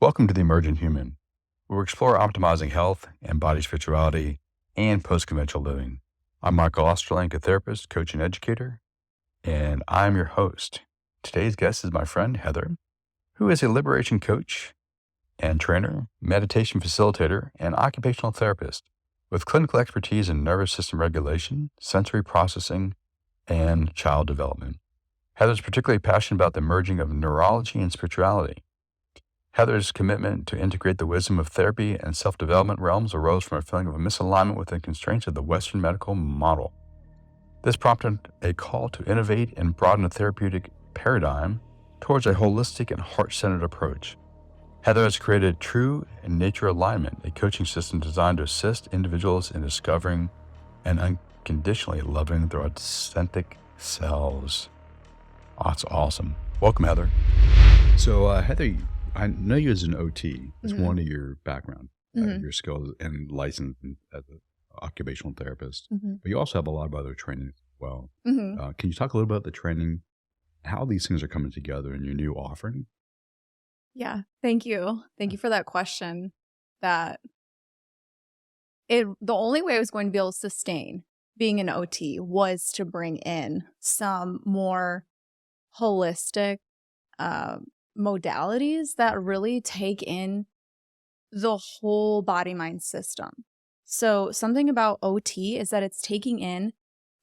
Welcome to the Emergent Human, where we explore optimizing health and body spirituality and post-conventional living. I'm Michael Osterling, a therapist, coach, and educator, and I'm your host. Today's guest is my friend, Heather, who is a liberation coach and trainer, meditation facilitator, and occupational therapist with clinical expertise in nervous system regulation, sensory processing, and child development. Heather is particularly passionate about the merging of neurology and spirituality. Heather's commitment to integrate the wisdom of therapy and self-development realms arose from a feeling of misalignment with the constraints of the Western medical model. This prompted a call to innovate and broaden the therapeutic paradigm towards a holistic and heart-centered approach. Heather has created True and Nature Alignment, a coaching system designed to assist individuals in discovering and unconditionally loving their authentic selves. Oh, that's awesome. Welcome, Heather. So, Heather, I know you as an OT. It's one of your background, your skills, and licensed as an occupational therapist. But you also have a lot of other training as well. Can you talk a little about the training, how these things are coming together in your new offering? Yeah, thank you. Thank you for that question. The only way I was going to be able to sustain being an OT was to bring in some more holistic modalities that really take in the whole body-mind system. So something about OT is that it's taking in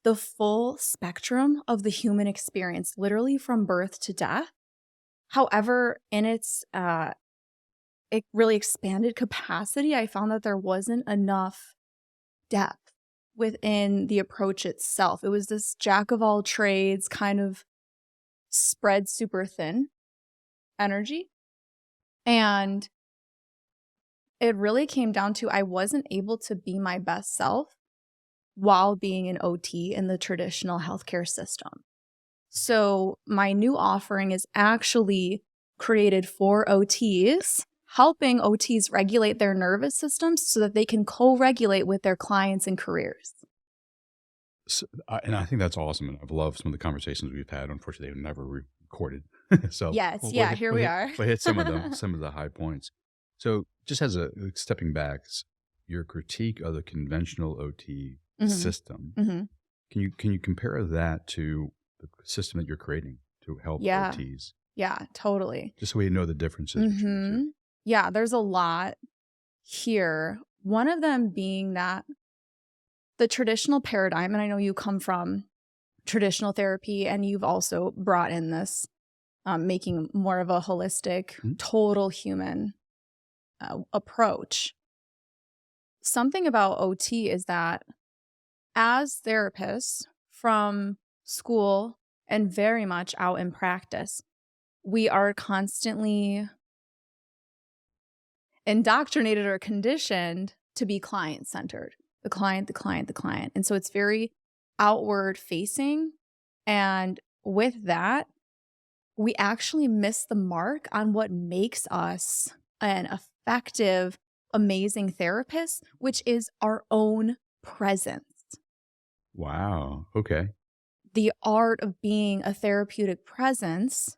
the full spectrum of the human experience, literally from birth to death. However, in its really expanded capacity, I found that there wasn't enough depth within the approach itself. It was this jack of all trades, kind of spread super thin energy. And it really came down to I wasn't able to be my best self while being an OT in the traditional healthcare system. So my new offering is actually created for OTs, helping OTs regulate their nervous systems so that they can co-regulate with their clients and careers. So, and I think that's awesome. And I've loved some of the conversations we've had. Unfortunately, they've never recorded. So Yes, here we are. We'll hit some of them, some of the high points. So just as a stepping back, your critique of the conventional OT system, can you compare that to the system that you're creating to help OTs? Yeah, totally. Just so we know the differences. Yeah, there's a lot here. One of them being that the traditional paradigm, and I know you come from traditional therapy and you've also brought in this making more of a holistic, total human approach. Something about OT is that as therapists from school and very much out in practice, we are constantly indoctrinated or conditioned to be client-centered. The client, the client, the client. And so it's very outward facing. And with that, we actually miss the mark on what makes us an effective, amazing therapist, which is our own presence. Wow. Okay. The art of being a therapeutic presence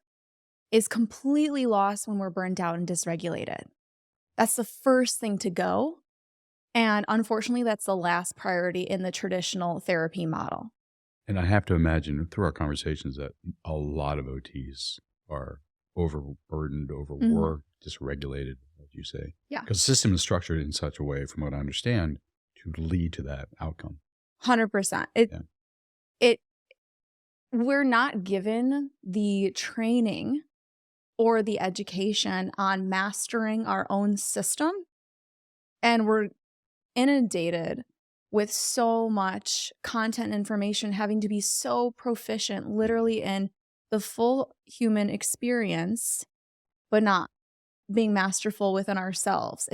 is completely lost when we're burned out and dysregulated. That's the first thing to go. And unfortunately, that's the last priority in the traditional therapy model. And I have to imagine through our conversations that a lot of OTs are overburdened, overworked, dysregulated, as you say. Yeah. Because the system is structured in such a way, from what I understand, to lead to that outcome. 100%. We're not given the training or the education on mastering our own system. And we're inundated with so much content and information, having to be so proficient literally in the full human experience, but not being masterful within ourselves.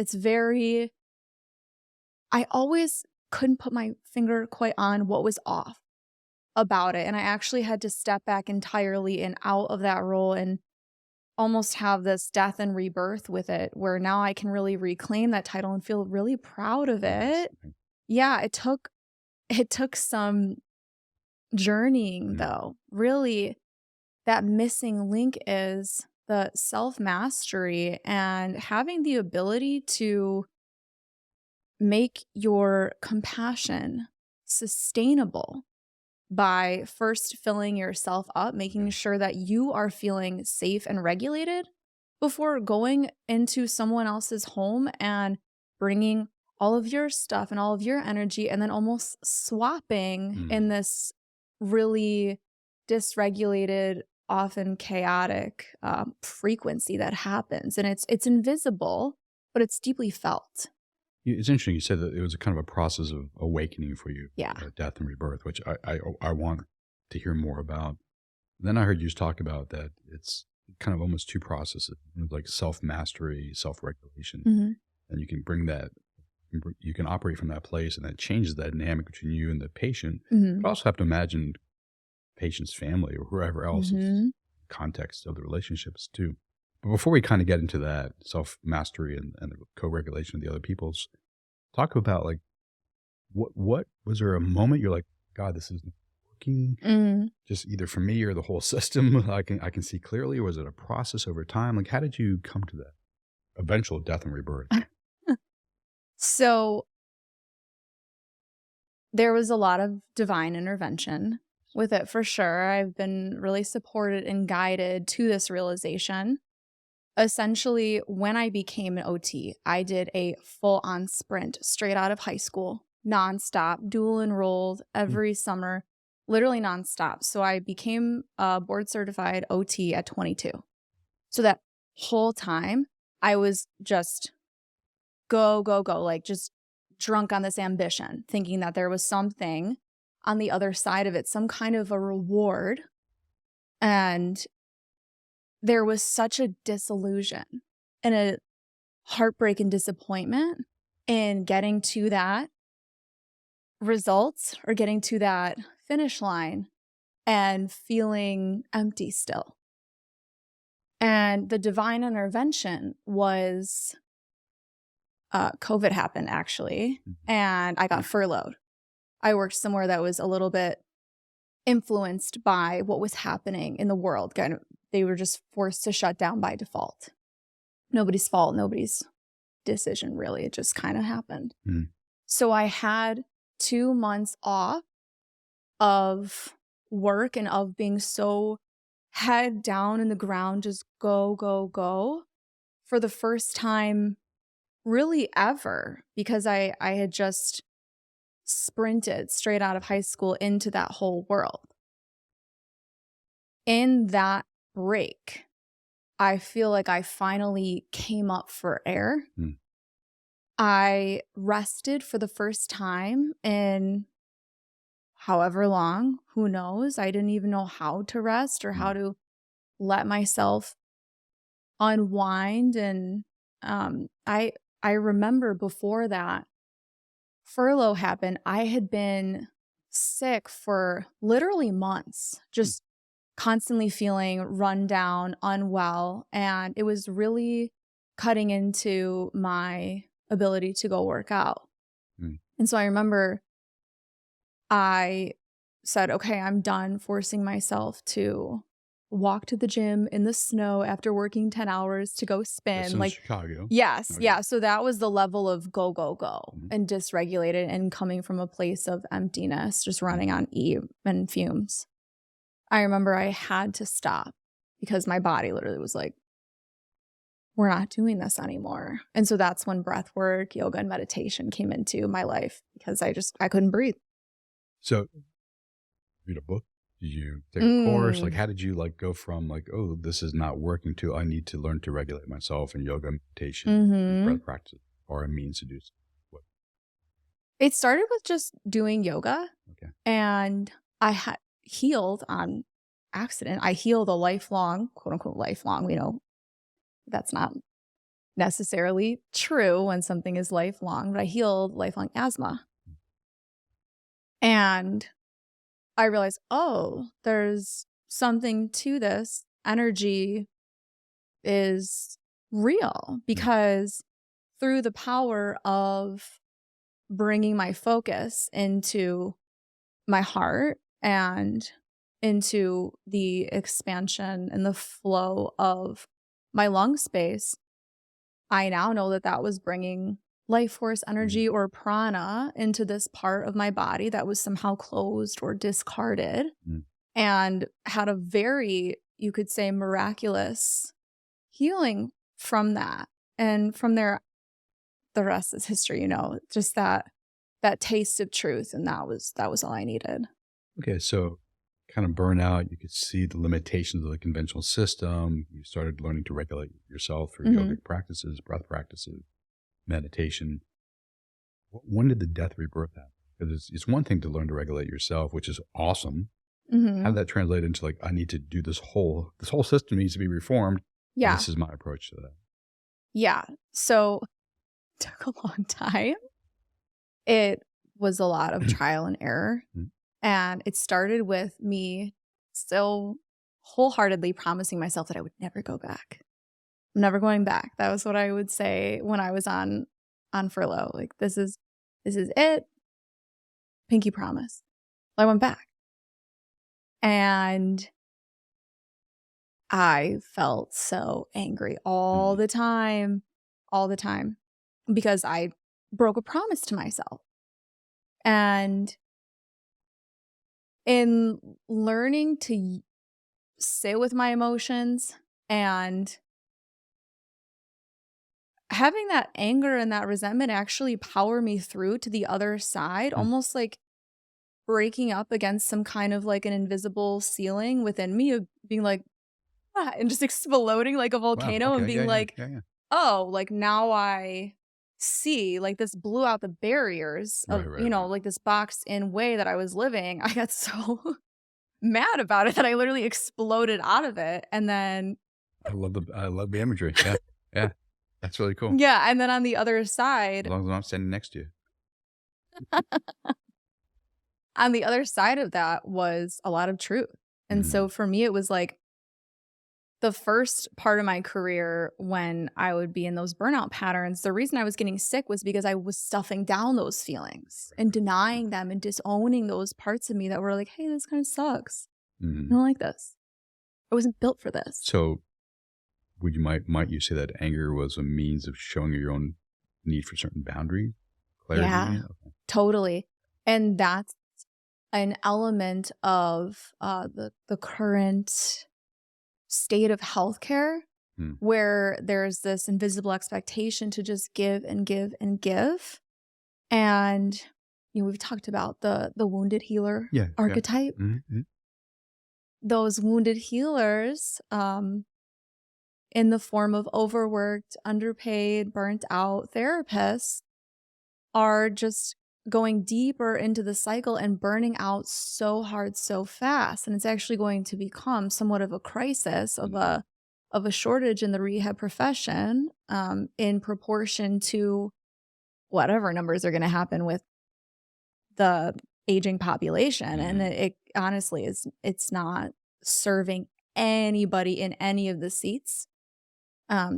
I always couldn't put my finger quite on what was off about it. And I actually had to step back entirely and out of that role and almost have this death and rebirth with it, where now I can really reclaim that title and feel really proud of it. Yeah, it took some journeying though. Really, that missing link is the self-mastery and having the ability to make your compassion sustainable by first filling yourself up, making sure that you are feeling safe and regulated before going into someone else's home and bringing all of your stuff and all of your energy and then almost swapping in this really dysregulated, often chaotic frequency that happens. And it's invisible, but it's deeply felt. It's interesting. You said that it was a kind of a process of awakening for you, Yeah. Death and rebirth, which I want to hear more about. Then I heard you talk about that it's kind of almost two processes, like self-mastery, self-regulation. And you can bring that, you can operate from that place, and that changes the dynamic between you and the patient. But also have to imagine patient's family or whoever else's context of the relationships too. But before we kind of get into that self-mastery and the co-regulation of the other people's, talk about like, what was there a moment you're like, God, this isn't working? Just either for me or the whole system, I can see clearly, or was it a process over time? Like, how did you come to that eventual death and rebirth? So there was a lot of divine intervention with it for sure. I've been really supported and guided to this realization. Essentially, when I became an OT, I did a full-on sprint straight out of high school, nonstop, dual enrolled every summer, literally nonstop. So I became a board certified OT at 22. So that whole time I was just go, like just drunk on this ambition, thinking that there was something on the other side of it, some kind of a reward. And there was such a disillusion and a heartbreak and disappointment in getting to that results or getting to that finish line and feeling empty still. And the divine intervention was COVID happened actually, and I got furloughed. I worked somewhere that was a little bit influenced by what was happening in the world. Kind of, they were just forced to shut down by default. Nobody's fault, nobody's decision, really. It just kind of happened. So I had 2 months off of work and of being so head down in the ground, just go for the first time really ever, because I had just sprinted straight out of high school into that whole world. In that break, I feel like I finally came up for air. I rested for the first time in however long, who knows? I didn't even know how to rest or how to let myself unwind. And I remember before that furlough happened, I had been sick for literally months, just constantly feeling run down, unwell, and it was really cutting into my ability to go work out. And so I remember I said, okay, I'm done forcing myself to walk to the gym in the snow after working 10 hours to go spin. That's in Chicago. Yes. Okay. Yeah. So that was the level of go and dysregulated and coming from a place of emptiness, just running on E and fumes. I remember I had to stop because my body literally was like, we're not doing this anymore. And so that's when breath work, yoga, and meditation came into my life because I couldn't breathe. So, read a book? Did you take a course? Like, how did you like go from like, oh, this is not working to I need to learn to regulate myself in yoga, meditation, and breath practice, or a means to do so? What? It started with just doing yoga. Okay. And I had healed on accident. I healed a lifelong, quote unquote, lifelong, that's not necessarily true when something is lifelong, but I healed lifelong asthma. And I realized, oh, there's something to this. Energy is real because through the power of bringing my focus into my heart and into the expansion and the flow of my lung space, I now know that that was bringing life force energy or prana into this part of my body that was somehow closed or discarded, and had a very, you could say, miraculous healing from that. And from there, the rest is history, just that taste of truth. And that was all I needed. Okay, so kind of burnout, you could see the limitations of the conventional system. You started learning to regulate yourself through yogic practices, breath practices, meditation. When did the death rebirth happen? Because it's one thing to learn to regulate yourself, which is awesome. How did that translate into like, I need to do this whole system needs to be reformed. Yeah. This is my approach to that. Yeah. So it took a long time. It was a lot of trial and error. And it started with me still wholeheartedly promising myself that I would never go back. I'm never going back. That was what I would say when I was on furlough. Like, this is it. Pinky promise. I went back. And I felt so angry all the time, because I broke a promise to myself. And in learning to sit with my emotions and having that anger and that resentment actually power me through to the other side, almost like breaking up against some kind of like an invisible ceiling within me of being like, and just exploding like a volcano. And being oh, like now I see, like, this blew out the barriers of, like this boxed in way that I was living. I got so mad about it that I literally exploded out of it. And then I love the imagery. Yeah. Yeah. That's really cool. Yeah. And then on the other side, As long as I'm not standing next to you. on the other side of that was a lot of truth. And so for me, it was like the first part of my career when I would be in those burnout patterns. The reason I was getting sick was because I was stuffing down those feelings and denying them and disowning those parts of me that were like, hey, this kind of sucks. I don't like this. I wasn't built for this. So might you say that anger was a means of showing your own need for certain boundaries? Clarity? Yeah, totally. And that's an element of the current state of healthcare, where there's this invisible expectation to just give and give and give. And we've talked about the wounded healer archetype. Those wounded healers, in the form of overworked, underpaid, burnt out therapists, are just going deeper into the cycle and burning out so hard so fast. And it's actually going to become somewhat of a crisis of a shortage in the rehab profession, in proportion to whatever numbers are going to happen with the aging population. And it honestly it's not serving anybody in any of the seats.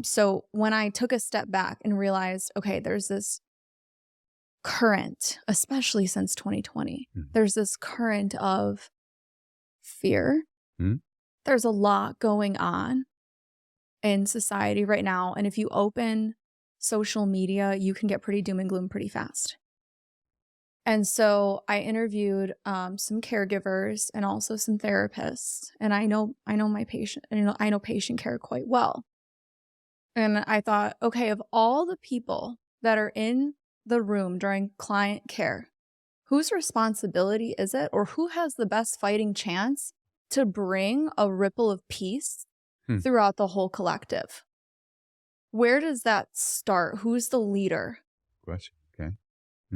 So when I took a step back and realized, okay, there's this current, especially since 2020, there's this current of fear. There's a lot going on in society right now. And if you open social media, you can get pretty doom and gloom pretty fast. And so I interviewed some caregivers and also some therapists. And I know my patient, I know patient care quite well. And I thought, okay, of all the people that are in the room during client care, whose responsibility is it, or who has the best fighting chance to bring a ripple of peace throughout the whole collective? Where does that start? Who's the leader? Okay.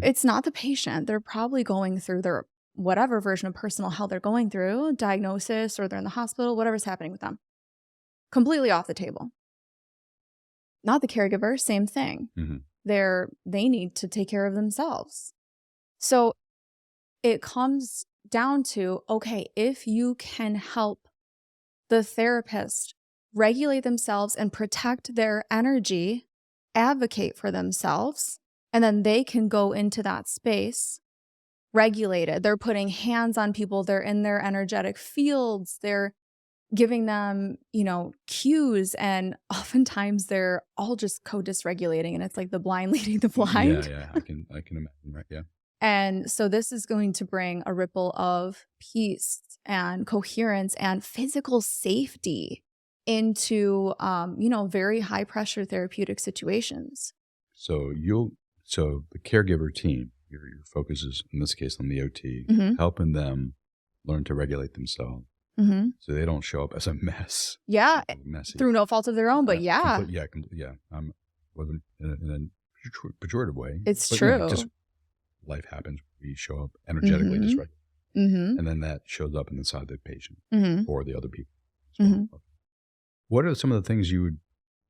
It's not the patient. They're probably going through their whatever version of personal hell they're going through, diagnosis, or they're in the hospital, whatever's happening with them. Completely off the table. Not the caregiver, same thing. They need to take care of themselves. So it comes down to, okay, if you can help the therapist regulate themselves and protect their energy, advocate for themselves, and then they can go into that space regulated. They're putting hands on people. They're in their energetic fields. They're giving them, cues, and oftentimes they're all just co-dysregulating, and it's like the blind leading the Yeah, blind. yeah, I can imagine, right? Yeah. And so this is going to bring a ripple of peace and coherence and physical safety into, very high pressure therapeutic situations. So the caregiver team, your focus is in this case on the OT, Mm-hmm. helping them learn to regulate themselves Mm-hmm. so they don't show up as a mess. Yeah, Messy. through no fault of their own, but yeah, Yeah. Wasn't in a pejorative way. it's But, true. just life happens. We show up energetically Mm-hmm. dysregulated. Mm-hmm. And then that shows up inside the patient Mm-hmm. or the other people. Mm-hmm. What are some of the things you would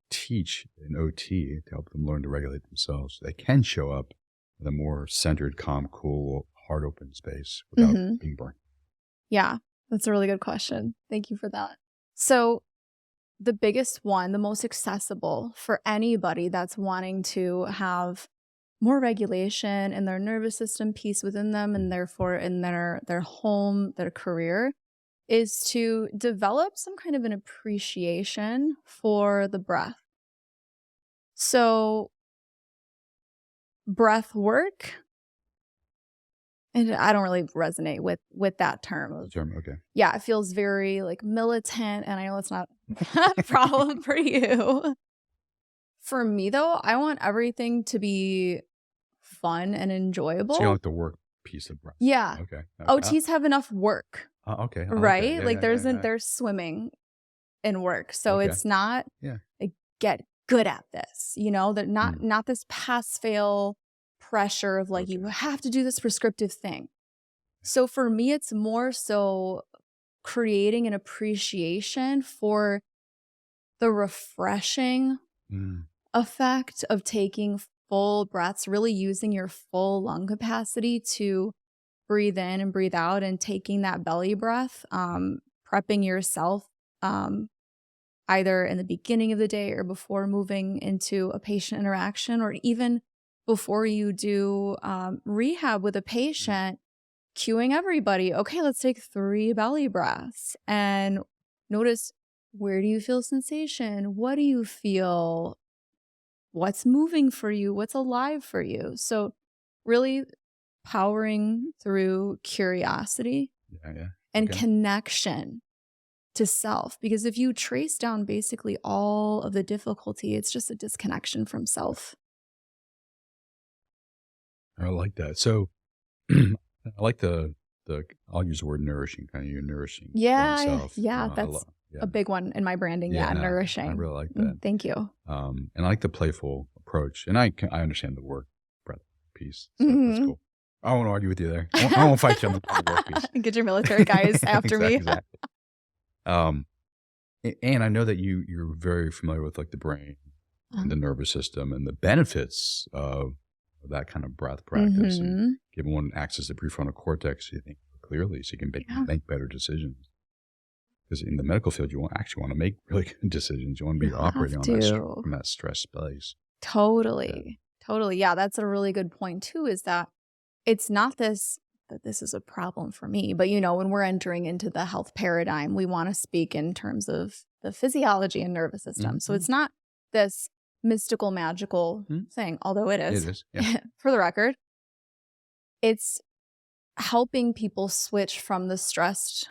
teach in OT to help them learn to regulate themselves so they can show up in a more centered, calm, cool, heart open space without Mm-hmm. being burnt? Yeah, that's a really good question. Thank you for that. So the biggest one, the most accessible for anybody that's wanting to have more regulation in their nervous system, peace within them, and therefore in their home, their career, is to develop some kind of an appreciation for the breath. So breath work, and I don't really resonate with that term. Okay. Yeah, it feels very like militant, and I know it's not a problem for you. For me though, I want everything to be fun and enjoyable. So you don't like the work piece of breath? Yeah. Okay. OTs have enough work, Okay. right? Yeah, like yeah. there's swimming in work. So Okay. it's not Yeah. like get good at this, that not this pass fail pressure of like you have to do this prescriptive thing. So for me, it's more so creating an appreciation for the refreshing effect of taking full breaths, really using your full lung capacity to breathe in and breathe out, and taking that belly breath, prepping yourself either in the beginning of the day or before moving into a patient interaction, or even before you do rehab with a patient, cueing everybody, okay, let's take 3 belly breaths and notice, where do you feel sensation? What do you feel? What's moving for you? What's alive for you? So really powering through curiosity and connection to self. Because if you trace down basically all of the difficulty, it's just a disconnection from self. I like that. So I like I'll use the word nourishing, kind of you're nourishing. Yeah, oneself. that's a big one in my branding. Yeah, no, nourishing. I really like that. Thank you. And I like the playful approach. And I understand the work breath piece. So that's cool. I won't argue with you there. I won't fight you on the work piece. Get your military guys after me. Exactly. And I know that you're very familiar with like the brain and the nervous system and the benefits of that kind of breath practice. And giving one access to the prefrontal cortex, you think clearly, so you can make better decisions. Because in the medical field, you want to make really good decisions. You want to be operating on from that stress space. Totally. Yeah, that's a really good point too, is that it's not that this is a problem for me, but when we're entering into the health paradigm, we want to speak in terms of the physiology and nervous system. So it's not this mystical, magical thing, although it is. It is, yeah. For the record. It's helping people switch from the stressed,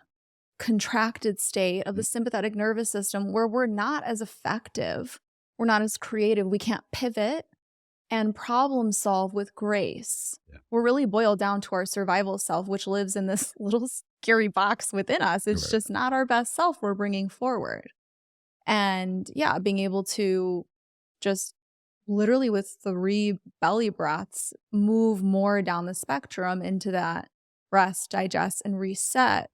contracted state of the sympathetic nervous system, where we're not as effective, we're not as creative, we can't pivot and problem solve with grace. Yeah. We're really boiled down to our survival self, which lives in this little scary box within us. It's just not our best self we're bringing forward. And being able to just literally with 3 belly breaths move more down the spectrum into that rest, digest, and reset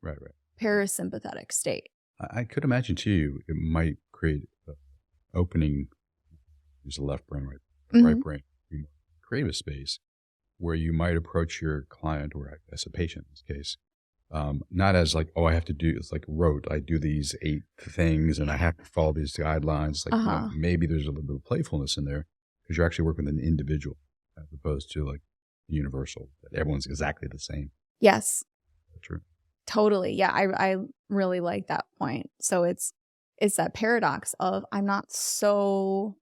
parasympathetic state. I could imagine too, it might create an opening. There's the left brain, right brain. Create a space where you might approach your client, or as a patient in this case, not as like, I have to do, it's like rote. I do these 8 things and I have to follow these guidelines. Like maybe there's a little bit of playfulness in there because you're actually working with an individual as opposed to like universal, that everyone's exactly the same. Yes. True. Totally. Yeah, I really like that point. So it's that paradox of I'm not so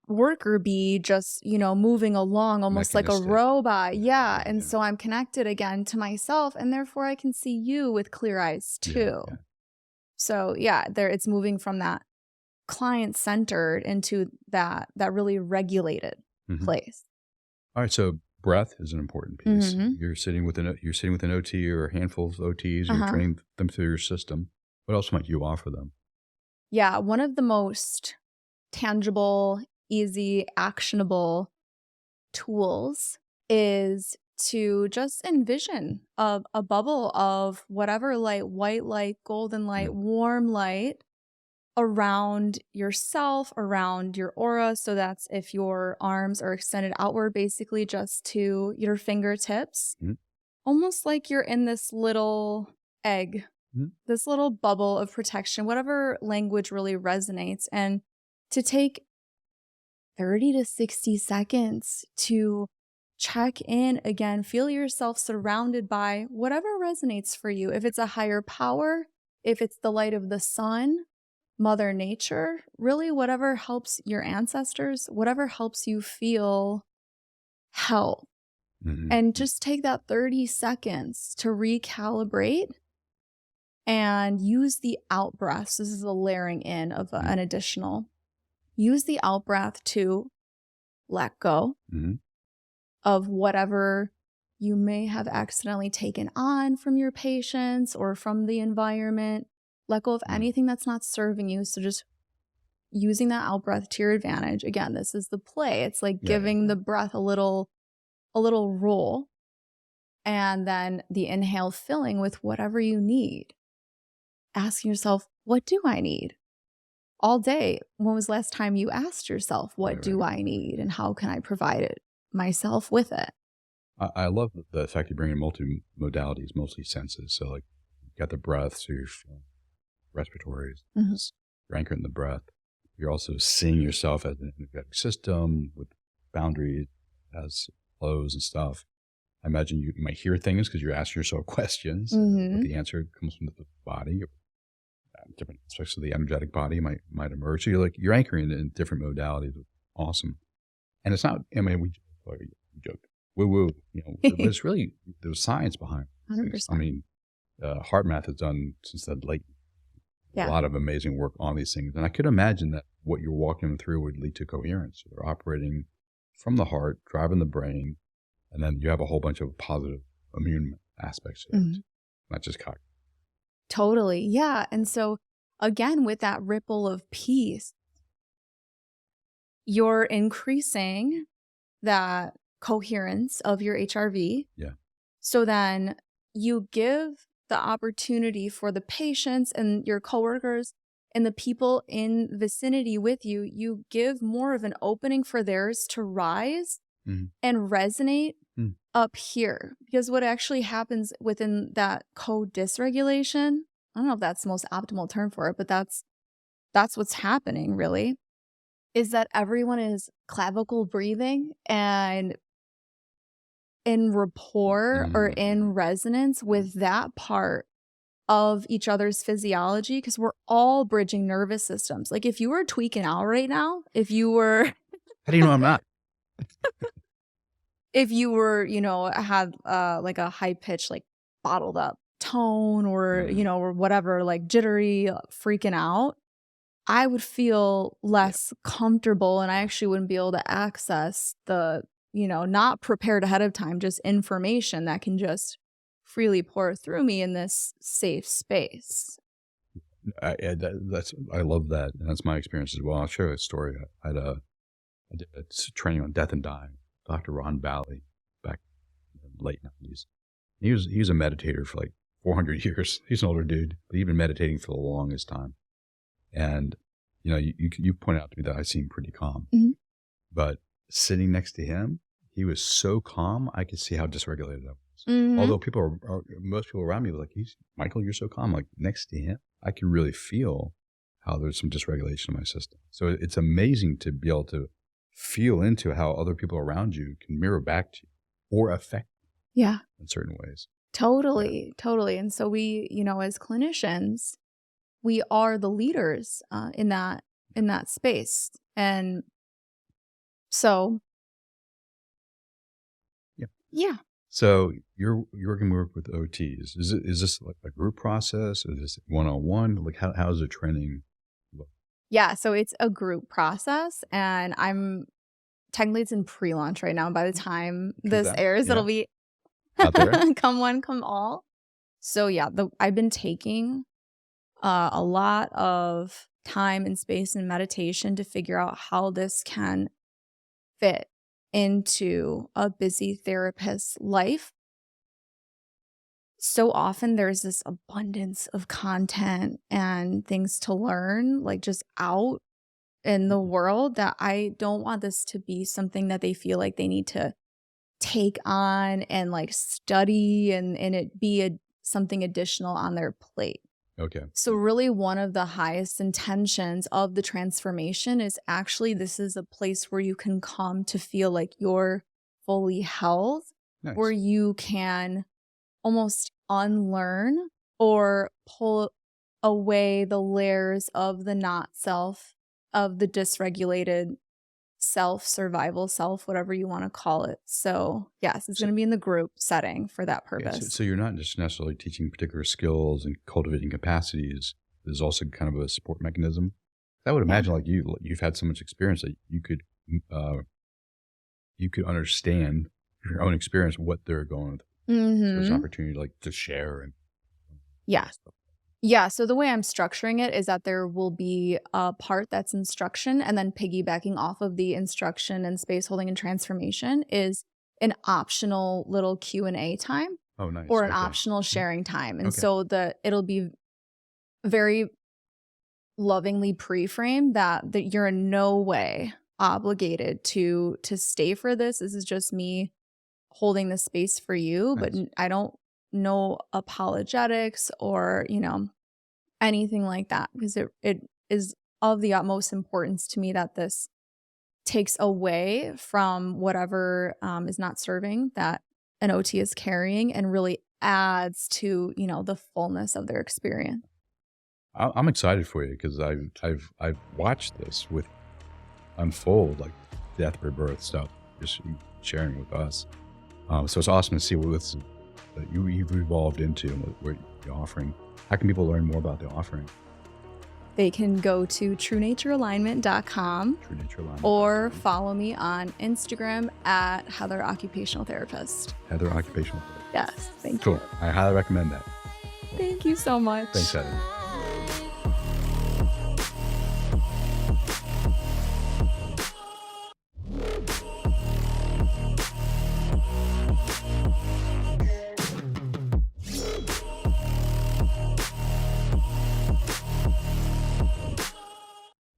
worker bee, just, moving along almost like a Mechanistic. robot. Yeah. And Yeah. so I'm connected again to myself, and therefore I can see you with clear eyes too. Yeah. So yeah, it's moving from that client centered into that really regulated Mhm. place. All right. So breath is an important piece. Mhm. You're sitting with an OT or a handful of OTs. You're Uh-huh. training them through your system. What else might you offer them? Yeah, one of the most tangible, easy, actionable tools is to just envision a bubble of whatever light, white light, golden light, warm light around yourself, around your aura. So that's if your arms are extended outward, basically just to your fingertips, Mhm. almost like you're in this little egg, Mhm. this little bubble of protection, whatever language really resonates. And to take 30 to 60 seconds to check in again, feel yourself surrounded by whatever resonates for you. If it's a higher power, if it's the light of the sun, Mother Nature, really whatever helps your ancestors, whatever helps you feel held. Mhm. And just take that 30 seconds to recalibrate and use the out breaths. This is a layering in of an additional. Use the out breath to let go Mhm. of whatever you may have accidentally taken on from your patients or from the environment. Let go of anything that's not serving you. So just using that out breath to your advantage. Again, this is the play. It's like giving the breath a little roll, and then the inhale filling with whatever you need. Asking yourself, what do I need? All day, when was the last time you asked yourself, what do I need and how can I provide it myself with it? I love the fact you bring in multi-modalities, mostly senses. So like you got the breath, so you're feeling respiratory, you're anchoring in the breath. You're also seeing yourself as an energetic system with boundaries, as flows and stuff. I imagine you might hear things because you're asking yourself questions, but the answer comes from the body. Different aspects of the energetic body might emerge. So you're anchoring it in different modalities. Awesome. And it's not, I mean, we joke, woo, but it's really, there's science behind it. 100%. I mean, Heart Math has done since the late, a lot of amazing work on these things. And I could imagine that what you're walking them through would lead to coherence. So they're operating from the heart, driving the brain, and then you have a whole bunch of positive immune aspects to it, not just cognitive. Totally. Yeah. And so again, with that ripple of peace, you're increasing that coherence of your HRV. Yeah. So then you give the opportunity for the patients and your coworkers and the people in vicinity with you, you give more of an opening for theirs to rise and resonate up here. Because what actually happens within that co-dysregulation, I don't know if that's the most optimal term for it, but that's what's happening really, is that everyone is clavicle breathing and in rapport or in resonance with that part of each other's physiology, because we're all bridging nervous systems. Like if you were tweaking out right now, if you were How do you know I'm not? if you were, had like a high pitch, like bottled up tone or, or whatever, like jittery, freaking out, I would feel less comfortable and I actually wouldn't be able to access the, not prepared ahead of time, just information that can just freely pour through me in this safe space. I love that. And that's my experience as well. I'll share a story. I did a training on death and dying. Dr. Ron Bally back in the late 90s. He was a meditator for like 400 years. He's an older dude, but he'd been meditating for the longest time. And, you pointed out to me that I seem pretty calm. But sitting next to him, he was so calm, I could see how dysregulated I was. Although most people around me were like, Michael, you're so calm. Like next to him, I can really feel how there's some dysregulation in my system. So it's amazing to be able to feel into how other people around you can mirror back to you or affect you in certain ways. Totally, totally. And so we, as clinicians, we are the leaders in that space. And so, Yeah. yeah. So you're working with OTs. Is this like a group process? Is this one-on-one? Like how's the training look? Yeah, so it's a group process, and technically it's in pre-launch right now. By the time this Congrats. airs, Yeah. it'll be Out there? come one, come all. So yeah, I've been taking a lot of time and space and meditation to figure out how this can fit into a busy therapist's life. So often there's this abundance of content and things to learn, like just out in the world, that I don't want this to be something that they feel like they need to take on and like study and it be something additional on their plate. Okay. So really one of the highest intentions of the transformation is actually this is a place where you can come to feel like you're fully held, Nice. where you can almost unlearn or pull away the layers of the not self, of the dysregulated self, survival self, whatever you want to call it. So yes, it's going to be in the group setting for that Yeah, purpose. so you're not just necessarily teaching particular skills and cultivating capacities. There's also kind of a support mechanism. I would imagine like you've had so much experience that you could understand your own experience, what they're going through. So there's an opportunity like to share and yeah. Yeah, so the way I'm structuring it is that there will be a part that's instruction, and then piggybacking off of the instruction and space holding and transformation is an optional little Q&A time. Oh, nice. Or an Okay. optional sharing time. And Okay. so it'll be very lovingly pre-framed that you're in no way obligated to stay for this. This is just me holding the space for you, but Nice. I don't know apologetics or, anything like that, because it is of the utmost importance to me that this takes away from whatever is not serving that an OT is carrying and really adds to, the fullness of their experience. I'm excited for you because I've watched this with unfold, like death, rebirth stuff, just sharing with us. So it's awesome to see what you've evolved into and what you're offering. How can people learn more about the offering? They can go to truenaturealignment.com True Nature Alignment. or follow me on Instagram at Heather Occupational Therapist. Heather Occupational Therapist. Yes, thank Cool. you. I highly recommend that. Thank you so much. Thanks, Heather.